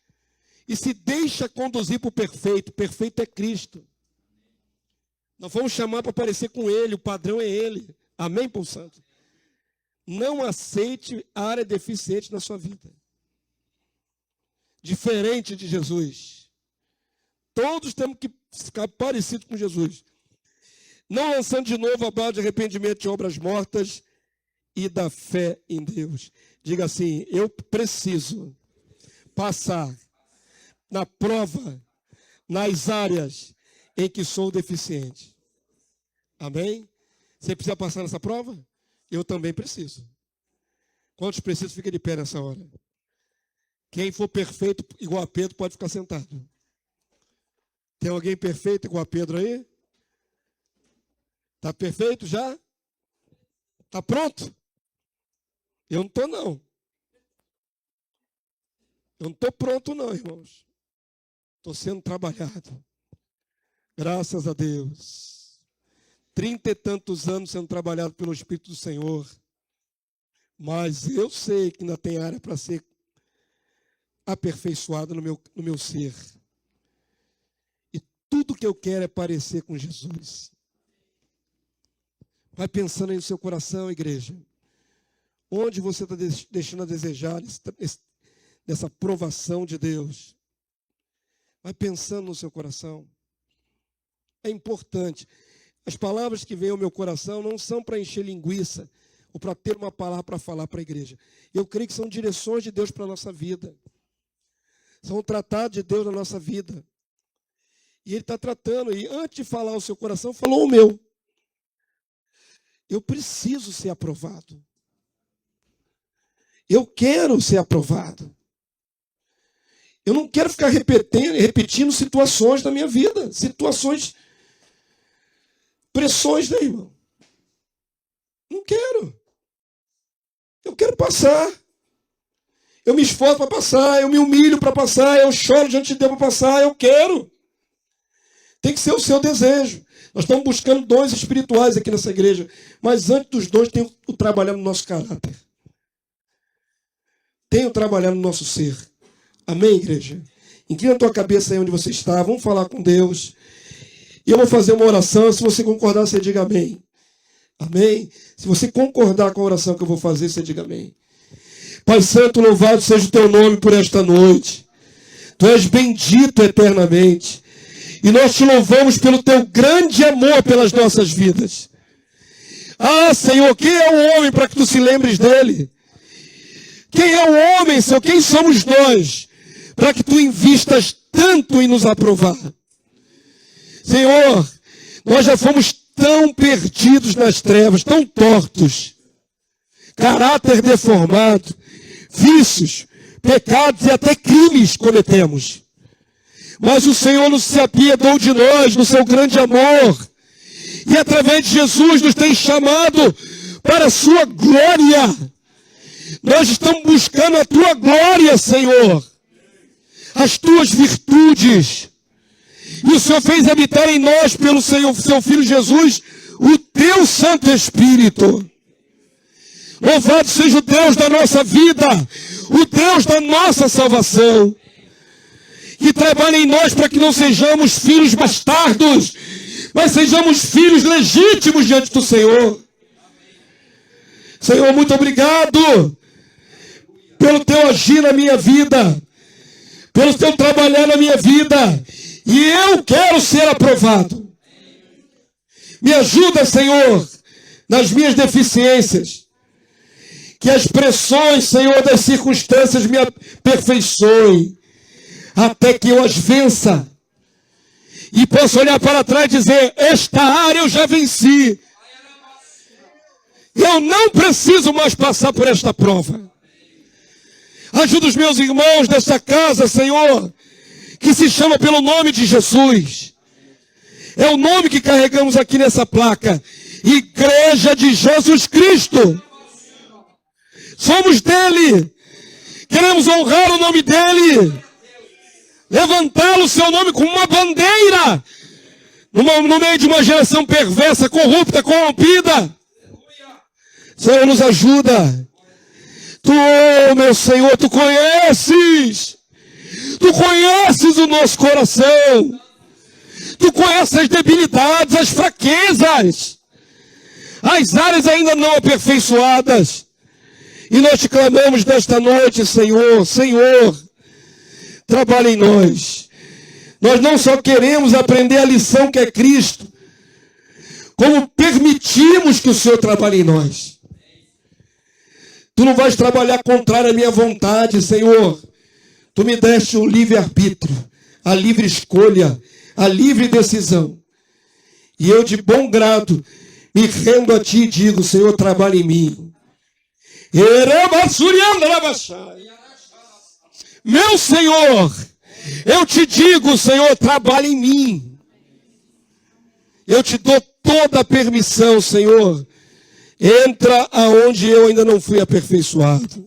e se deixa conduzir para o perfeito. Perfeito é Cristo. Nós vamos chamar para parecer com Ele, o padrão é Ele. Amém, povo santo? Não aceite a área deficiente na sua vida. Diferente de Jesus. Todos temos que ficar parecidos com Jesus. Não lançando de novo a bala de arrependimento de obras mortas e da fé em Deus. Diga assim, eu preciso passar na prova, nas áreas em que sou deficiente. Amém? Você precisa passar nessa prova? Eu também preciso. Quantos precisam, fica de pé nessa hora. Quem for perfeito igual a Pedro pode ficar sentado. Tem alguém perfeito igual a Pedro aí? Está perfeito já? Está pronto? Eu não estou, não. Eu não estou pronto, não, irmãos. Estou sendo trabalhado. Graças a Deus. 30 e tantos anos sendo trabalhado pelo Espírito do Senhor. Mas eu sei que ainda tem área para ser aperfeiçoado no meu ser. E tudo que eu quero é parecer com Jesus. Vai pensando aí no seu coração, igreja. Onde você está deixando a desejar dessa provação de Deus? Vai pensando no seu coração. É importante. As palavras que vêm ao meu coração não são para encher linguiça ou para ter uma palavra para falar para a igreja. Eu creio que são direções de Deus para a nossa vida. São um tratado de Deus na nossa vida. E Ele está tratando. E antes de falar o seu coração, falou o meu. Eu preciso ser aprovado. Eu quero ser aprovado. Eu não quero ficar repetindo situações da minha vida. Situações, pressões, né, irmão? Não quero. Eu quero passar. Eu me esforço para passar, eu me humilho para passar, eu choro diante de Deus para passar, eu quero. Tem que ser o seu desejo. Nós estamos buscando dons espirituais aqui nessa igreja, mas antes dos dons tem o trabalhar no nosso caráter. Tem o trabalhar no nosso ser. Amém, igreja? Inclina a tua cabeça aí onde você está, vamos falar com Deus. E eu vou fazer uma oração, se você concordar, você diga amém. Amém? Se você concordar com a oração que eu vou fazer, você diga amém. Pai Santo, louvado seja o teu nome por esta noite. Tu és bendito eternamente. E nós te louvamos pelo teu grande amor pelas nossas vidas. Ah, Senhor, quem é o homem para que tu se lembres dele? Quem é o homem, Senhor? Quem somos nós para que tu invistas tanto em nos aprovar? Senhor, nós já fomos tão perdidos nas trevas, tão tortos, caráter deformado, vícios, pecados e até crimes cometemos. Mas o Senhor nos se apiedou de nós no seu grande amor. E através de Jesus nos tem chamado para a sua glória. Nós estamos buscando a tua glória, Senhor. As tuas virtudes. E o Senhor fez habitar em nós, pelo Senhor, seu Filho Jesus, o teu Santo Espírito. Louvado seja o Deus da nossa vida, o Deus da nossa salvação. Que trabalha em nós para que não sejamos filhos bastardos, mas sejamos filhos legítimos diante do Senhor. Senhor, muito obrigado pelo teu agir na minha vida, pelo teu trabalhar na minha vida. E eu quero ser aprovado. Me ajuda, Senhor, nas minhas deficiências. Que as pressões, Senhor, das circunstâncias me aperfeiçoem, até que eu as vença. E posso olhar para trás e dizer, esta área eu já venci. Eu não preciso mais passar por esta prova. Ajuda os meus irmãos desta casa, Senhor, que se chama pelo nome de Jesus. É o nome que carregamos aqui nessa placa. Igreja de Jesus Cristo. Somos dele. Queremos honrar o nome dele. Levantá-lo, seu nome, como uma bandeira. No meio de uma geração perversa, corrupta, corrompida. Senhor, nos ajuda. Tu, meu Senhor, tu conheces o nosso coração. Tu conheces as debilidades, as fraquezas, as áreas ainda não aperfeiçoadas. E nós te clamamos nesta noite, Senhor, trabalha em nós. Nós não só queremos aprender a lição que é Cristo, como permitimos que o Senhor trabalhe em nós. Tu não vais trabalhar contrário à minha vontade, Senhor. Tu me deste o livre-arbítrio, a livre escolha, a livre decisão. E eu de bom grado me rendo a Ti e digo, Senhor, trabalha em mim. Meu Senhor, eu te digo, Senhor, trabalha em mim. Eu te dou toda a permissão, Senhor. Entra aonde eu ainda não fui aperfeiçoado.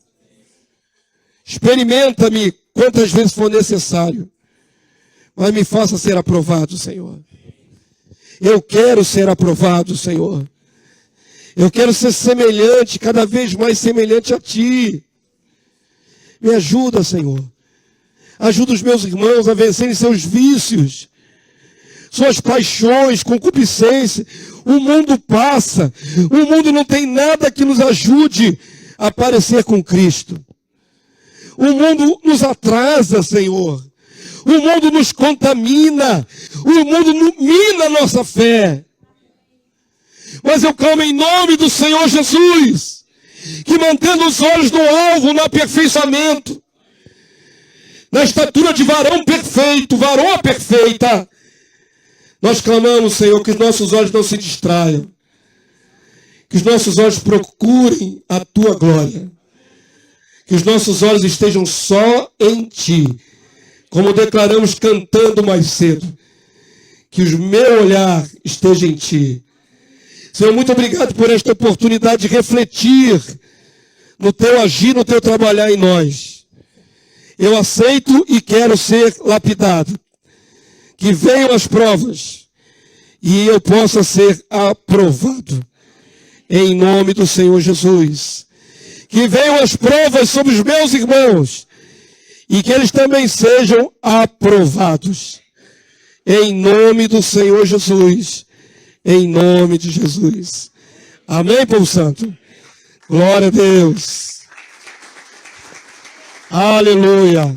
Experimenta-me quantas vezes for necessário. Mas me faça ser aprovado, Senhor. Eu quero ser aprovado, Senhor. Eu quero ser semelhante, cada vez mais semelhante a Ti. Me ajuda, Senhor. Ajuda os meus irmãos a vencerem seus vícios, suas paixões, concupiscência. O mundo passa. O mundo não tem nada que nos ajude a parecer com Cristo. O mundo nos atrasa, Senhor. O mundo nos contamina. O mundo mina a nossa fé. Mas eu clamo em nome do Senhor Jesus, que mantendo os olhos no alvo, no aperfeiçoamento, na estatura de varão perfeito, varoa perfeita, nós clamamos, Senhor, que os nossos olhos não se distraiam, que os nossos olhos procurem a Tua glória, que os nossos olhos estejam só em Ti, como declaramos cantando mais cedo, que o meu olhar esteja em Ti. Senhor, muito obrigado por esta oportunidade de refletir no Teu agir, no Teu trabalhar em nós. Eu aceito e quero ser lapidado. Que venham as provas e eu possa ser aprovado. Em nome do Senhor Jesus. Que venham as provas sobre os meus irmãos e que eles também sejam aprovados. Em nome do Senhor Jesus. Em nome de Jesus. Amém, povo santo? Glória a Deus. Aleluia.